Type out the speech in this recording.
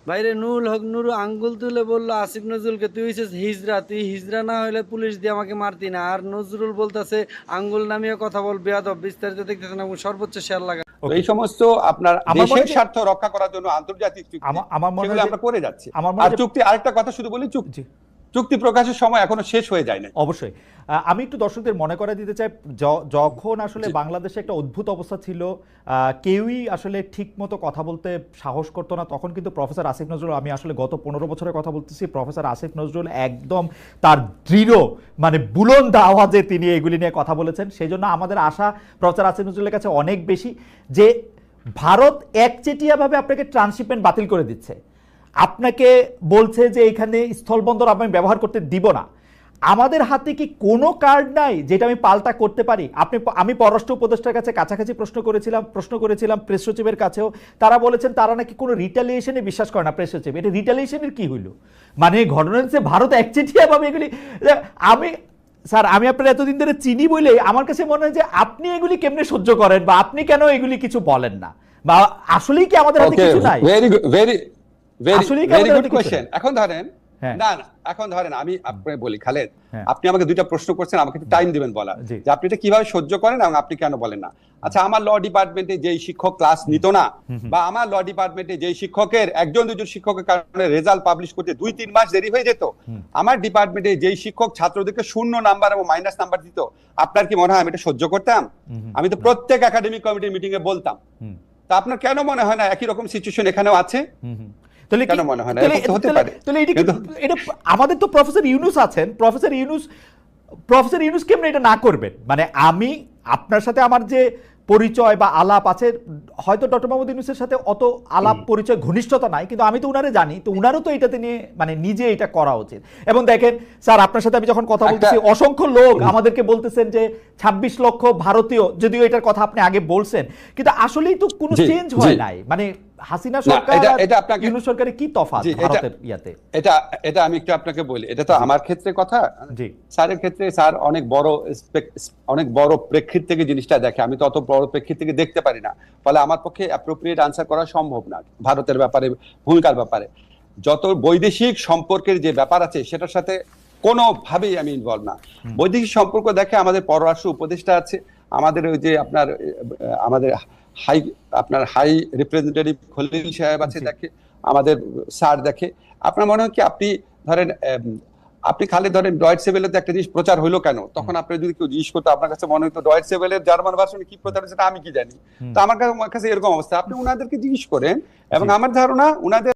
বাইরে নুরুল হক নুরু আঙ্গুল তুলে বললো আসিফ নজরুলকে, তুই হইছিস হিজড়া, তুই হিজড়া না হলে পুলিশ দিয়ে আমাকে মারতি না। আর নজরুল বলতেছে আঙ্গুল নামিয়ে কথা বল বেয়াদব, বিস্তারিত দেখতেছেন এবং সর্বোচ্চ শেয়ার লাগা। তো ওকে, এই সমস্ত আপনার আমার মনে দেশের হয় স্বার্থ রক্ষা করার জন্য আন্তর্জাতিক চুক্তি, আমার মনে সেগুলো হয় আমরা করে যাচ্ছি। আমার মনে আর হয় চুক্তি, আরেকটা কথা শুধু বলি, জি, চুক্তি প্রকাশের সময় এখনো শেষ হয়ে যায় না। অবশ্যই। আমি একটু দর্শকদের মনে করা দিতে চাই, যখন আসলে বাংলাদেশে একটা অদ্ভুত অবস্থা ছিল, কেউই আসলে ঠিক মতো কথা বলতে সাহস করতো না, তখন কিন্তু প্রফেসর আসিফ নজরুল, আমি আসলে গত 15 বছরের কথা বলতেছি, প্রফেসর আসিফ নজরুল একদম তার দৃঢ় মানে বুলন্দ আওয়াজে তিনি এগুলি নিয়ে কথা বলেছেন। সেই জন্য আমাদের আশা প্রফেসর আসিফ নজরুলের কাছে অনেক বেশি যে ভারত একচেটিয়াভাবে আপনাকে ট্রান্সশিপমেন্ট বাতিল করে দিচ্ছে, আপনাকে বলছে যে এখানে স্থলবন্দর আমি ব্যবহার করতে দিব না। আমাদের হাতে কি কোনো কার্ড নাই যেটা আমি পাল্টা করতে পারি? আমি পররাষ্ট্র উপদেষ্টার কাছে কাছাকাছি প্রশ্ন করেছিলাম প্রেস সচিবের কাছেও, তারা বলেছেন তারা নাকি কোনো রিটালিয়েশনে বিশ্বাস করে না। প্রেস সচিব, এটা রিটালিয়েশনের কি হইল? মানে ঘটনা হচ্ছে ভারত একচেটিয়া ভাবে এগুলি, আমি স্যার আমি আপনার এতদিন ধরে চিনি বলে আমার কাছে মনে হয় যে আপনি এগুলি কেমনে সহ্য করেন, বা আপনি কেন এগুলি কিছু বলেন না, বা আসলেই কি আমাদের হাতে কিছু নাই? ভেরি ভেরি আসলেই কি ভেরি আমাদের গুড হাতে কিছু কোয়েশ্চেন। নাই? এখন ধরেন, হ্যাঁ, না না, এখন ধরেন আমি আপনাকে বলি খালেদ, হ্যাঁ, আপনি আমাকে দুইটা প্রশ্ন করছেন, আমাকে একটু টাইম দিবেন বলা জি, যে আপনি এটা কিভাবে সহ্য করেন এবং আপনি কেন বলেন না। আচ্ছা, আমার ল ডিপার্টমেন্টে যেই শিক্ষক ক্লাস নিত না, বা আমার ল ডিপার্টমেন্টে যেই শিক্ষকের একজন দুজন শিক্ষকের কারণে রেজাল্ট পাবলিশ করতে 2-3 মাস দেরি হয়ে যেত, আমার ডিপার্টমেন্টে যেই শিক্ষক ছাত্রদেরকে 0 নাম্বার এবং মাইনাস নাম্বার দিত, আপনার কি মনে হয় আমি এটা সহ্য করতাম? আমি তো প্রত্যেক একাডেমিক কমিটির মিটিং এ বলতাম। তা আপনার কেন মনে হয় না একই রকম সিচুয়েশন এখানেও আছে? তাহলে কেন মনে হয় না এরকম তো হতে পারে? এটা আমাদের তো প্রফেসর ইউনুস আছেন, প্রফেসর ইউনুস কেমনে এটা না করবেন? মানে আমি আপনার সাথে আমার যে পরিচয় বা আলাপ আছে, হয়তো ডক্টর মোহাম্মদ ইউনুসের সাথে অত আলাপ পরিচয় ঘনিষ্ঠতা নাই, কিন্তু আমি তো উনারে জানি, তো উনারও তো এটাতে নিয়ে মানে নিজে এটা করা উচিত। এবং দেখেন স্যার, আপনার সাথে আমি যখন কথা বলতেছি, অসংখ্য লোক আমাদেরকে বলতেছেন যে 26 লক্ষ ভারতীয়, যদিও এটার কথা আপনি আগে বলছেন, কিন্তু আসলেই তো কোনো চেঞ্জ হয় নাই। মানে হাসিনা সরকার আর ইউনুস সরকারের কি তফাৎ ভারতের ইয়াতে? এটা আমি একটু আপনাকে বলি, এটা তো আমার ক্ষেত্রে কথা, জি, স্যারের ক্ষেত্রে স্যার অনেক বড় প্রেক্ষিত থেকে জিনিসটা দেখে, আমি তো অত বড় প্রেক্ষিত থেকে দেখতে পারি না, ফলে আমার পক্ষে অ্যাপ্রোপ্রিয়েট আনসার করা সম্ভব না ভারতের ব্যাপারে, ভূমিকার ব্যাপারে। যত বৈদেশিক সম্পর্কের যে ব্যাপার আছে সেটার সাথে কোনোভাবেই আমি ইনভলভ না। বৈদেশিক সম্পর্ক দেখে আমাদের পররাষ্ট্র উপদেষ্টা আছে, আমাদের ওই যে আমাদের হাই রিপ্রেজেন্টেটিভ খলিল সাহেব আছে, দেখে আমাদের স্যার দেখে। আপনার মনে হয় কি আপনি ধরেন আপনি খালি ধরেন ডয়েটসে ভেলেতে একটা জিনিস প্রচার হইলো কেন, তখন আপনি যদি কেউ জিজ্ঞেস করতো আপনার কাছে মনে হতো ডয়েটসে ভেলের জার্মান ভার্সনে কি প্রচার হচ্ছে আমি কি জানি। তো আমার কাছে এরকম অবস্থা, আপনি উনাদেরকে জিজ্ঞেস করেন, এবং আমার ধারণা উনাদের